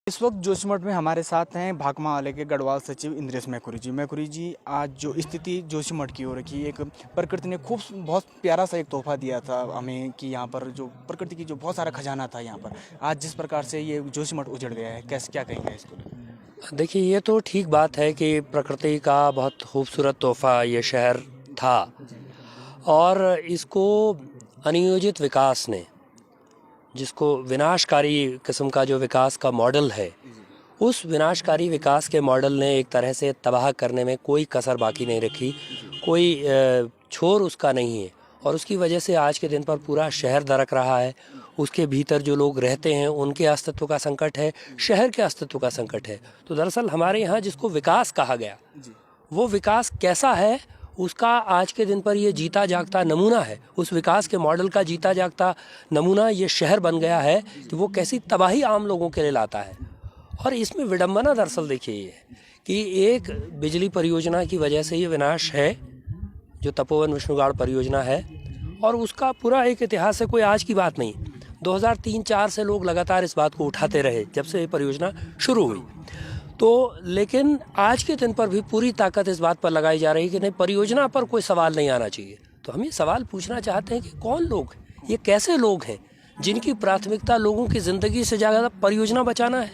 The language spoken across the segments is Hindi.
इस वक्त जोशीमठ में हमारे साथ हैं भाकपा माले के गढ़वाल सचिव इंद्रेश मैकुरी जी। मैकुरी जी, आज जो स्थिति जोशीमठ की हो रखी, एक प्रकृति ने खूब बहुत प्यारा सा एक तोहफा दिया था हमें कि यहाँ पर जो प्रकृति की जो बहुत सारा खजाना था, यहाँ पर आज जिस प्रकार से ये जोशीमठ उजड़ गया है, कैसे क्या कहेंगे इसको? देखिए, ये तो ठीक बात है कि प्रकृति का बहुत खूबसूरत तोहफा ये शहर था और इसको अनियोजित विकास ने, जिसको विनाशकारी किस्म का जो विकास का मॉडल है, उस विनाशकारी विकास के मॉडल ने एक तरह से तबाह करने में कोई कसर बाकी नहीं रखी, कोई छोर उसका नहीं है और उसकी वजह से आज के दिन पर पूरा शहर दरक रहा है। उसके भीतर जो लोग रहते हैं उनके अस्तित्व का संकट है, शहर के अस्तित्व का संकट है। तो दरअसल हमारे यहाँ जिसको विकास कहा गया, वो विकास कैसा है उसका आज के दिन पर ये जीता जागता नमूना है। उस विकास के मॉडल का जीता जागता नमूना ये शहर बन गया है कि वो कैसी तबाही आम लोगों के लिए लाता है। और इसमें विडंबना दरअसल देखिए ये कि एक बिजली परियोजना की वजह से ये विनाश है, जो तपोवन विष्णुगाड़ परियोजना है, और उसका पूरा एक इतिहास है, कोई आज की बात नहीं। 2003-04 से लोग लगातार इस बात को उठाते रहे जब से ये परियोजना शुरू हुई। तो लेकिन आज के दिन पर भी पूरी ताकत इस बात पर लगाई जा रही है कि नहीं, परियोजना पर कोई सवाल नहीं आना चाहिए। तो हम ये सवाल पूछना चाहते हैं कि कौन लोग हैं, ये कैसे लोग हैं जिनकी प्राथमिकता लोगों की ज़िंदगी से ज़्यादा परियोजना बचाना है?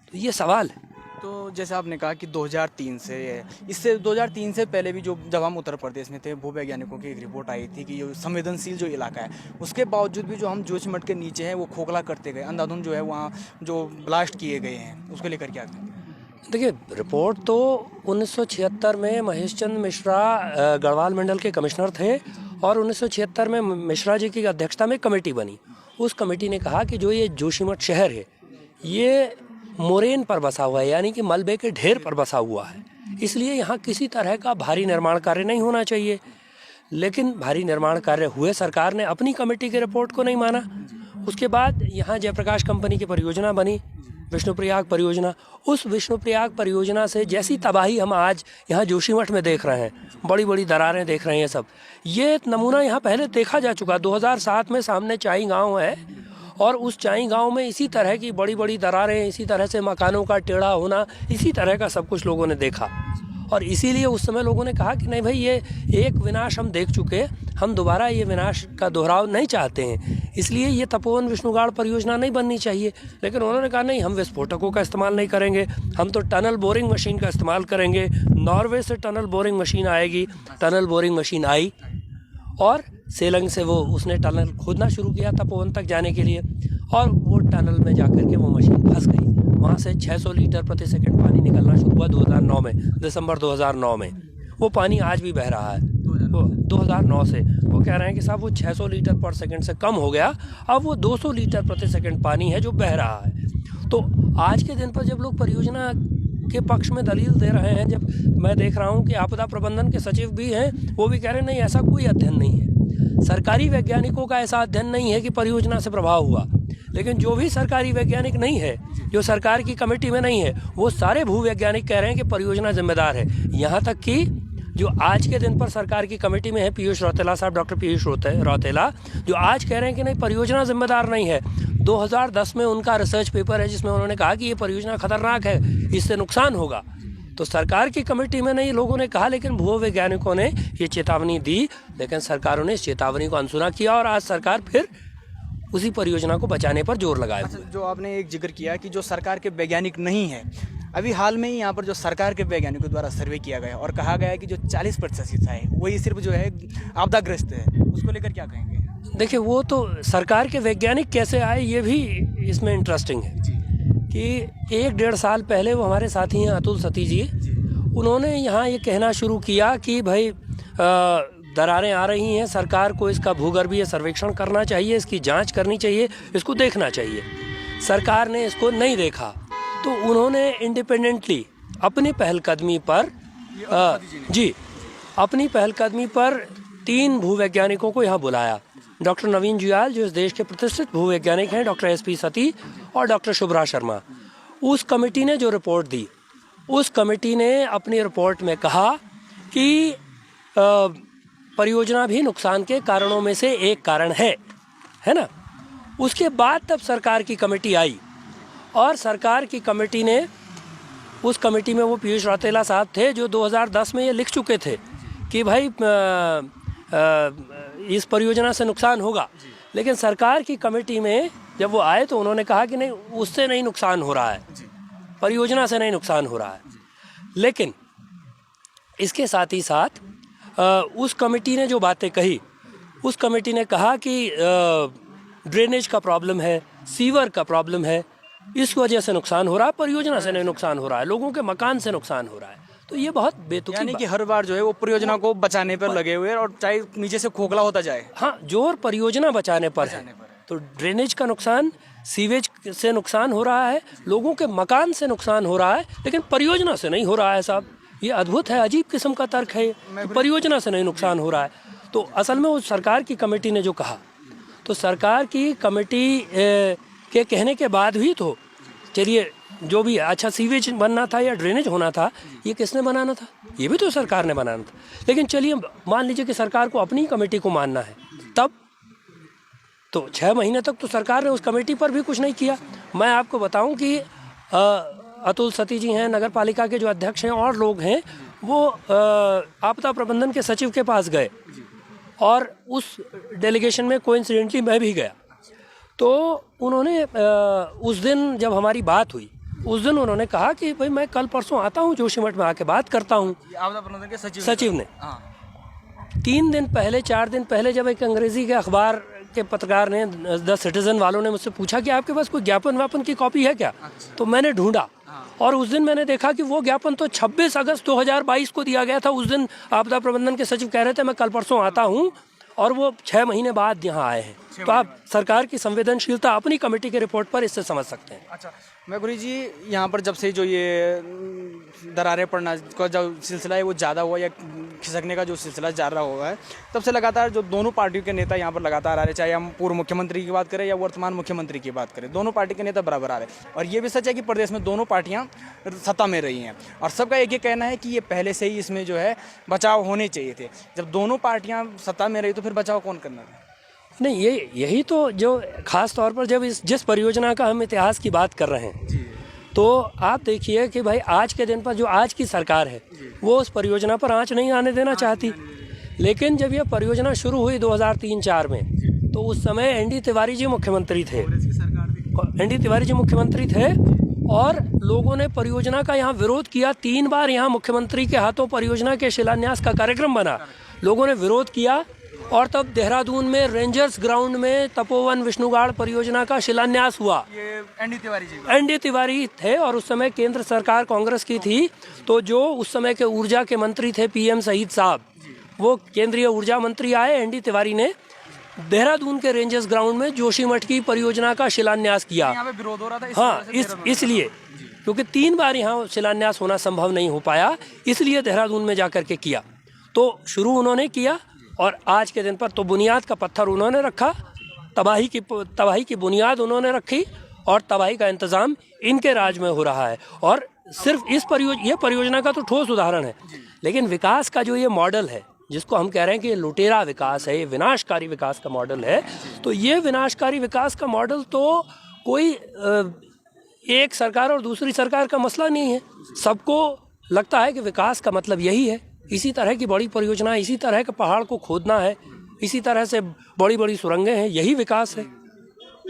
तो ये सवाल है। तो जैसे आपने कहा कि 2003 से, इससे 2003 से पहले भी जब हम उत्तर प्रदेश में थे, भूवैज्ञानिकों की एक रिपोर्ट आई थी कि जो संवेदनशील जो इलाका है, उसके बावजूद भी जो हम जोशीमठ के नीचे हैं वो खोखला करते गए, अंधाधुंध जो है वहाँ जो ब्लास्ट किए गए हैं, उसको लेकर क्या कहें? देखिए, रिपोर्ट तो 1976 में महेश चंद्र मिश्रा गढ़वाल मंडल के कमिश्नर थे और 1976 में मिश्रा जी की अध्यक्षता में कमेटी बनी। उस कमेटी ने कहा कि जो ये जोशीमठ शहर है ये मोरेन पर बसा हुआ है, यानी कि मलबे के ढेर पर बसा हुआ है, इसलिए यहाँ किसी तरह का भारी निर्माण कार्य नहीं होना चाहिए। लेकिन भारी निर्माण कार्य हुए, सरकार ने अपनी कमेटी की रिपोर्ट को नहीं माना। उसके बाद यहाँ जयप्रकाश कंपनी की परियोजना बनी, विष्णुप्रयाग परियोजना। उस विष्णुप्रयाग परियोजना से जैसी तबाही हम आज यहाँ जोशीमठ में देख रहे हैं, बड़ी बड़ी दरारें देख रहे हैं, सब ये नमूना यहाँ पहले देखा जा चुका। 2007 में सामने चाई गाँव है और उस चाई गांव में इसी तरह की बड़ी बड़ी दरारें, इसी तरह से मकानों का टेढ़ा होना, इसी तरह का सब कुछ लोगों ने देखा। और इसीलिए उस समय लोगों ने कहा कि नहीं भाई, ये एक विनाश हम देख चुके, हम दोबारा ये विनाश का दोहराव नहीं चाहते हैं, इसलिए ये तपोवन विष्णुगाड़ परियोजना नहीं बननी चाहिए। लेकिन उन्होंने कहा नहीं, हम विस्फोटकों का इस्तेमाल नहीं करेंगे, हम तो टनल बोरिंग मशीन का इस्तेमाल करेंगे। नॉर्वे से टनल बोरिंग मशीन आएगी। टनल बोरिंग मशीन आई और सेलंग से वो उसने टनल खोदना शुरू किया तपोवन तक जाने के लिए, और वो टनल में जाकर के वो मशीन फंस गई। वहाँ से 600 लीटर प्रति सेकंड पानी निकलना शुरू हुआ 2009 में, दिसंबर 2009 में। वो पानी आज भी बह रहा है। 2009 से वो कह रहे हैं कि साहब वो 600 लीटर पर सेकंड से कम हो गया, अब वो 200 लीटर प्रति सेकंड पानी है जो बह रहा है। तो आज के दिन पर जब लोग परियोजना के पक्ष में दलील दे रहे हैं, जब मैं देख रहा हूँ कि आपदा प्रबंधन के सचिव भी हैं, वो भी कह रहे हैं नहीं, ऐसा कोई अध्ययन नहीं है, सरकारी वैज्ञानिकों का ऐसा अध्ययन नहीं है कि परियोजना से प्रभाव हुआ। लेकिन जो भी सरकारी वैज्ञानिक नहीं है, जो सरकार की कमेटी में नहीं है, वो सारे भूवैज्ञानिक कह रहे हैं कि परियोजना जिम्मेदार है। यहाँ तक कि जो आज के दिन पर सरकार की कमेटी में है, पीयूष रौतेला साहब, डॉक्टर पीयूष रौतेला, जो आज कह रहे हैं कि नहीं, परियोजना जिम्मेदार नहीं है। 2010 में उनका रिसर्च पेपर है जिसमें उन्होंने कहा कि ये परियोजना खतरनाक है, इससे नुकसान होगा। तो सरकार की कमेटी में नहीं, लोगों ने कहा, लेकिन भूवैज्ञानिकों ने ये चेतावनी दी, लेकिन सरकारों ने इस चेतावनी को अनसुना किया और आज सरकार फिर उसी परियोजना को बचाने पर जोर लगाए। जो आपने एक जिक्र किया कि जो सरकार के वैज्ञानिक नहीं है, अभी हाल में ही यहाँ पर जो सरकार के वैज्ञानिकों द्वारा सर्वे किया गया और कहा गया है कि जो 40% हिस्सा है वही सिर्फ जो है आपदाग्रस्त है, उसको लेकर क्या कहेंगे? देखिए, वो तो सरकार के वैज्ञानिक कैसे आए ये भी इसमें इंटरेस्टिंग है कि 1-1.5 साल पहले वो हमारे साथी हैं अतुल सती जी, उन्होंने यहाँ ये कहना शुरू किया कि भाई दरारें आ रही हैं, सरकार को इसका भूगर्भीय सर्वेक्षण करना चाहिए, इसकी जांच करनी चाहिए, इसको देखना चाहिए। सरकार ने इसको नहीं देखा, तो उन्होंने इंडिपेंडेंटली अपनी पहलकदमी पर 3 भूवैज्ञानिकों को यहाँ बुलाया। डॉक्टर नवीन जुयाल, जो इस देश के प्रतिष्ठित भूवैज्ञानिक हैं, डॉक्टर SP सती और डॉक्टर शुभ्रा शर्मा। उस कमेटी ने जो रिपोर्ट दी, उस कमेटी ने अपनी रिपोर्ट में कहा कि परियोजना भी नुकसान के कारणों में से एक कारण है ना। उसके बाद तब सरकार की कमेटी आई और सरकार की कमेटी ने, उस कमेटी में वो पीयूष रौतेला साहब थे जो 2010 में ये लिख चुके थे कि भाई इस परियोजना से नुकसान होगा। लेकिन सरकार की कमेटी में जब वो आए तो उन्होंने कहा कि नहीं, उससे नहीं नुकसान हो रहा है, परियोजना से नहीं नुकसान हो रहा है। लेकिन इसके साथ ही साथ उस कमेटी ने जो बातें कही, उस कमेटी ने कहा कि ड्रेनेज का प्रॉब्लम है, सीवर का प्रॉब्लम है, इस वजह से नुकसान हो रहा है, परियोजना से नहीं नुकसान हो रहा है, लोगों के मकान से नुकसान हो रहा है। तो ये बहुत बेतुकी, यानी कि हर बार जो है वो परियोजना को बचाने पर लगे हुए हैं और चाहे नीचे से खोखला होता जाए। हाँ, जोर परियोजना बचाने पर है। तो ड्रेनेज का नुकसान, सीवेज से नुकसान हो रहा है, लोगों के मकान से नुकसान हो रहा है, लेकिन परियोजना से नहीं हो रहा है साहब। ये अद्भुत है, अजीब किस्म का तर्क है ये, परियोजना से नहीं नुकसान हो रहा है। तो असल में वो सरकार की कमेटी ने जो कहा, तो सरकार की कमेटी के कहने के बाद भी तो चलिए जो भी अच्छा सीवेज बनना था या ड्रेनेज होना था, ये किसने बनाना था? ये भी तो सरकार ने बनाना था। लेकिन चलिए मान लीजिए कि सरकार को अपनी कमेटी को मानना है, तब तो 6 महीने तक तो सरकार ने उस कमेटी पर भी कुछ नहीं किया। मैं आपको बताऊं कि अतुल सती जी हैं, नगर पालिका के जो अध्यक्ष हैं और लोग हैं, वो आपदा प्रबंधन के सचिव के पास गए और उस डेलीगेशन में कोइंसिडेंटली मैं भी गया। तो उन्होंने उस दिन जब हमारी बात हुई, उस दिन उन्होंने कहा कि भाई मैं कल परसों आता हूँ, जोशीमठ में आके बात करता हूँ। आपदा प्रबंधन के सचिव ने 3 दिन पहले, 4 दिन पहले जब एक अंग्रेजी के अखबार के पत्रकार ने, द सिटीजन वालों ने मुझसे पूछा कि आपके पास कोई ज्ञापन वापन की कॉपी है क्या? तो मैंने ढूंढा और उस दिन मैंने देखा कि वो ज्ञापन तो 26 अगस्त 2022 को दिया गया था। उस दिन आपदा प्रबंधन के सचिव कह रहे थे मैं कल परसों आता हूँ, और वो 6 महीने बाद यहाँ आए हैं। तो आप सरकार की संवेदनशीलता अपनी कमेटी के रिपोर्ट पर इससे समझ सकते हैं। अच्छा, मैं गुरु जी यहाँ पर जब से जो ये दरारें पड़ना का जो सिलसिला है वो ज़्यादा हुआ या खिसकने का जो सिलसिला ज़्यादा हुआ है, तब से लगातार जो दोनों पार्टियों के नेता यहाँ पर लगातार आ रहे, चाहे हम पूर्व मुख्यमंत्री की बात करें या वर्तमान मुख्यमंत्री की बात करें, दोनों पार्टी के नेता बराबर आ रहे हैं। और ये भी सच है कि प्रदेश में दोनों पार्टियाँ सत्ता में रही हैं और सबका एक ही कहना है कि ये पहले से ही इसमें जो है बचाव होने चाहिए थे। जब दोनों पार्टियाँ सत्ता में रही तो फिर बचाव कौन करना था? नहीं, यही तो जो खास तौर पर जब जिस परियोजना का हम इतिहास की बात कर रहे हैं, तो आप देखिए कि भाई आज के दिन पर जो आज की सरकार है वो उस परियोजना पर आंच नहीं आने देना चाहती। लेकिन जब ये परियोजना शुरू हुई 2003-04 में, तो उस समय एनडी तिवारी जी मुख्यमंत्री थे, और लोगों ने परियोजना का यहाँ विरोध किया। 3 बार यहाँ मुख्यमंत्री के हाथों परियोजना के शिलान्यास का कार्यक्रम बना, लोगों ने विरोध किया, और तब देहरादून में रेंजर्स ग्राउंड में तपोवन विष्णुगाड़ परियोजना का शिलान्यास हुआ। ये एनडी तिवारी थे और उस समय केंद्र सरकार कांग्रेस की थी। तो जो उस समय के ऊर्जा के मंत्री थे पीएम शहीद साहब, वो केंद्रीय ऊर्जा मंत्री आए, एनडी तिवारी ने देहरादून के रेंजर्स ग्राउंड में जोशीमठ की परियोजना का शिलान्यास किया। यहाँ पे विरोध हो रहा था हाँ, इसलिए क्योंकि 3 बार यहाँ शिलान्यास होना संभव नहीं हो पाया, इसलिए देहरादून में जाकर के किया। तो शुरू उन्होंने किया और आज के दिन पर तो बुनियाद का पत्थर उन्होंने रखा, तबाही की बुनियाद उन्होंने रखी, और तबाही का इंतज़ाम इनके राज में हो रहा है। और सिर्फ ये परियोजना का तो ठोस उदाहरण है, लेकिन विकास का जो ये मॉडल है, जिसको हम कह रहे हैं कि ये लुटेरा विकास है, ये विनाशकारी विकास का मॉडल है, तो ये विनाशकारी विकास का मॉडल तो कोई एक सरकार और दूसरी सरकार का मसला नहीं है। सबको लगता है कि विकास का मतलब यही है, इसी तरह की बड़ी परियोजना, इसी तरह के पहाड़ को खोदना है, इसी तरह से बड़ी बड़ी सुरंगें हैं, यही विकास है।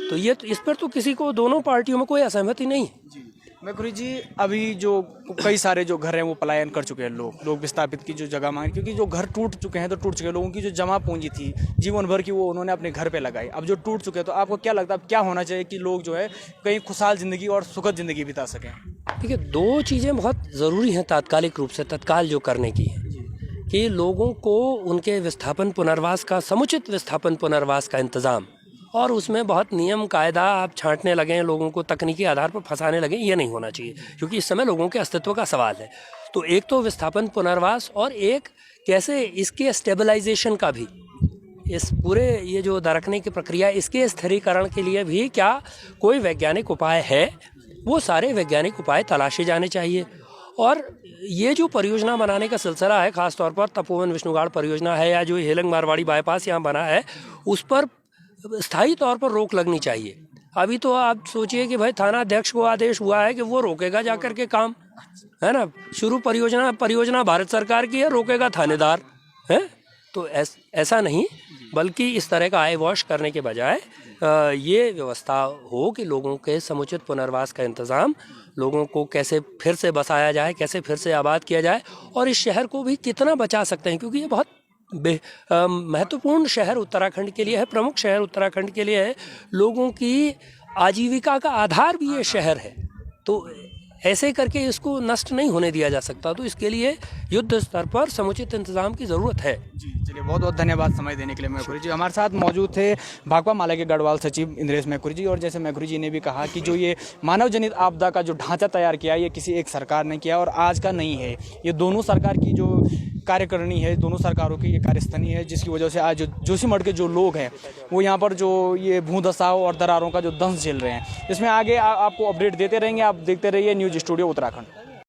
तो ये तो इस पर तो किसी को, दोनों पार्टियों में कोई असहमति नहीं है। मैं गुरु जी अभी जो कई सारे जो घर हैं वो पलायन कर चुके हैं, लोग विस्थापित की जो जगह मांग, क्योंकि जो घर टूट चुके हैं तो टूट चुके हैं, लोगों की जो जमा पूंजी थी जीवन भर की वो उन्होंने अपने घर पे लगाई, अब जो टूट चुके हैं, तो आपको क्या लगता है अब क्या होना चाहिए कि लोग जो है कहीं खुशहाल ज़िंदगी और सुखद ज़िंदगी बिता सकें? देखिए, 2 चीज़ें बहुत ज़रूरी हैं तात्कालिक रूप से, तत्काल जो करने की है कि लोगों को उनके विस्थापन पुनर्वास का, समुचित विस्थापन पुनर्वास का इंतज़ाम, और उसमें बहुत नियम कायदा आप छांटने लगें, लोगों को तकनीकी आधार पर फंसाने लगें, ये नहीं होना चाहिए, क्योंकि इस समय लोगों के अस्तित्व का सवाल है। तो एक तो विस्थापन पुनर्वास, और एक कैसे इसके स्टेबलाइजेशन का भी, इस पूरे ये जो दरकने की प्रक्रिया, इसके स्थिरीकरण के लिए भी क्या कोई वैज्ञानिक उपाय है, वो सारे वैज्ञानिक उपाय तलाशे जाने चाहिए। और ये जो परियोजना बनाने का सिलसिला है, खासतौर पर तपोवन विष्णुगाड़ परियोजना है या जो हेलंग मारवाड़ी बाईपास यहाँ बना है, उस पर स्थायी तौर पर रोक लगनी चाहिए। अभी तो आप सोचिए कि भाई थाना अध्यक्ष को आदेश हुआ है कि वो रोकेगा जाकर के काम, है ना। शुरू परियोजना भारत सरकार की है, रोकेगा थानेदार है। तो ऐसा नहीं, बल्कि इस तरह का आई वॉश करने के बजाय ये व्यवस्था हो कि लोगों के समुचित पुनर्वास का इंतज़ाम, लोगों को कैसे फिर से बसाया जाए, कैसे फिर से आबाद किया जाए, और इस शहर को भी कितना बचा सकते हैं, क्योंकि ये बहुत महत्वपूर्ण शहर उत्तराखंड के लिए है, प्रमुख शहर उत्तराखंड के लिए है। लोगों की आजीविका का आधार भी ये शहर है, तो ऐसे करके इसको नष्ट नहीं होने दिया जा सकता। तो इसके लिए युद्ध स्तर पर समुचित इंतजाम की ज़रूरत है। जी चलिए, बहुत बहुत धन्यवाद समय देने के लिए मैकुरी जी। हमारे साथ मौजूद थे भाकपा माले के गढ़वाल सचिव इंद्रेश मैकुरी जी। और जैसे मैकुरी जी ने भी कहा कि जो ये मानव जनित आपदा का जो ढांचा तैयार किया, ये किसी एक सरकार ने किया और आज का नहीं है, ये दोनों सरकार की जो कार्यकारिणी है, दोनों सरकारों की ये कार्यस्थनी है, जिसकी वजह से आज जोशीमठ के जो लोग हैं वो यहाँ पर जो ये भूदशाओं और दरारों का जो दंश झेल रहे हैं। इसमें आगे आपको अपडेट देते रहेंगे। आप देखते रहिए न्यूज़ स्टूडियो उत्तराखंड।